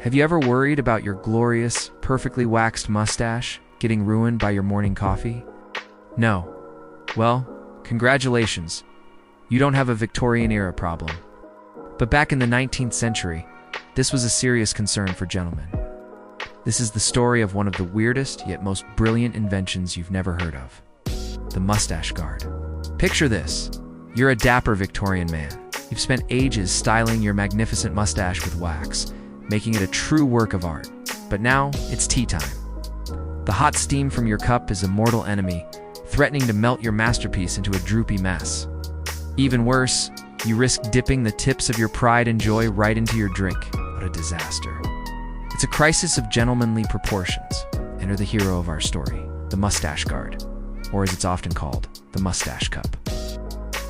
Have you ever worried about your glorious, perfectly waxed mustache getting ruined by your morning coffee? No. Well, congratulations. You don't have a Victorian-era problem. But back in the 19th century, this was a serious concern for gentlemen. This is the story of one of the weirdest yet most brilliant inventions you've never heard of. The Moustache Guard. Picture this. You're a dapper Victorian man. You've spent ages styling your magnificent mustache with wax, making it a true work of art. But now, it's tea time. The hot steam from your cup is a mortal enemy, threatening to melt your masterpiece into a droopy mess. Even worse, you risk dipping the tips of your pride and joy right into your drink. What a disaster. It's a crisis of gentlemanly proportions. Enter the hero of our story, the Moustache Guard, or as it's often called, the Moustache Cup.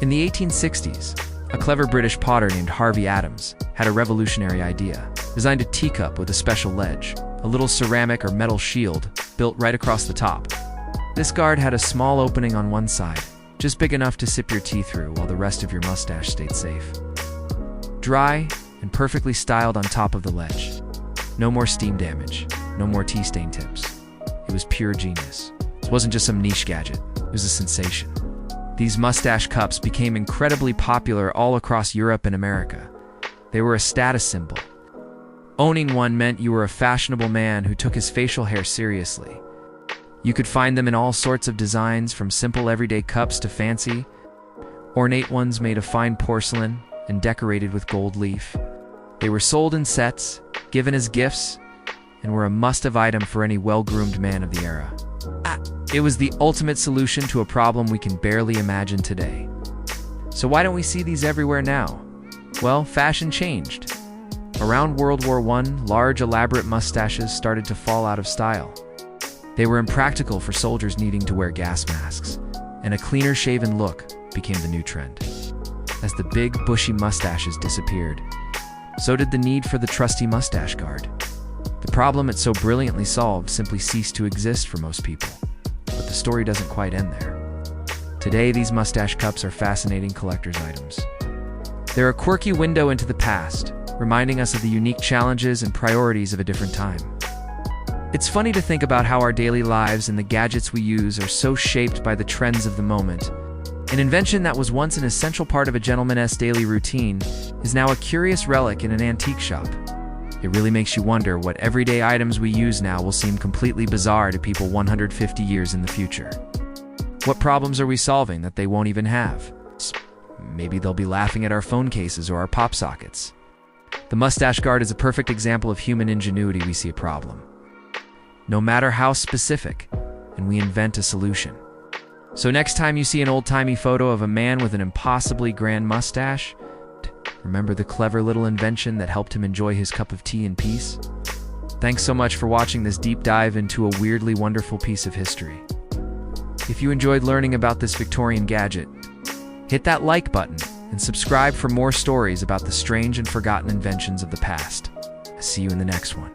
In the 1860s, a clever British potter named Harvey Adams had a revolutionary idea. Designed a teacup with a special ledge, a little ceramic or metal shield built right across the top. This guard had a small opening on one side, just big enough to sip your tea through while the rest of your mustache stayed safe. Dry and perfectly styled on top of the ledge. No more steam damage, no more tea stain tips. It was pure genius. It wasn't just some niche gadget, it was a sensation. These mustache cups became incredibly popular all across Europe and America. They were a status symbol. Owning one meant you were a fashionable man who took his facial hair seriously. You could find them in all sorts of designs, from simple everyday cups to fancy, ornate ones made of fine porcelain and decorated with gold leaf. They were sold in sets, given as gifts, and were a must-have item for any well-groomed man of the era. It was the ultimate solution to a problem we can barely imagine today. So why don't we see these everywhere now? Well, fashion changed. Around World War I, large, elaborate mustaches started to fall out of style. They were impractical for soldiers needing to wear gas masks, and a cleaner shaven look became the new trend. As the big, bushy mustaches disappeared, so did the need for the trusty Moustache Guard. The problem it so brilliantly solved simply ceased to exist for most people. But the story doesn't quite end there. Today, these mustache cups are fascinating collector's items. They're a quirky window into the past, reminding us of the unique challenges and priorities of a different time. It's funny to think about how our daily lives and the gadgets we use are so shaped by the trends of the moment. An invention that was once an essential part of a gentleman's daily routine is now a curious relic in an antique shop. It really makes you wonder what everyday items we use now will seem completely bizarre to people 150 years in the future. What problems are we solving that they won't even have? Maybe they'll be laughing at our phone cases or our pop sockets. The Moustache Guard is a perfect example of human ingenuity. We see a problem, no matter how specific, and we invent a solution. So next time you see an old-timey photo of a man with an impossibly grand mustache, remember the clever little invention that helped him enjoy his cup of tea in peace. Thanks so much for watching this deep dive into a weirdly wonderful piece of history. If you enjoyed learning about this Victorian gadget, hit that like button and subscribe for more stories about the strange and forgotten inventions of the past. I'll see you in the next one.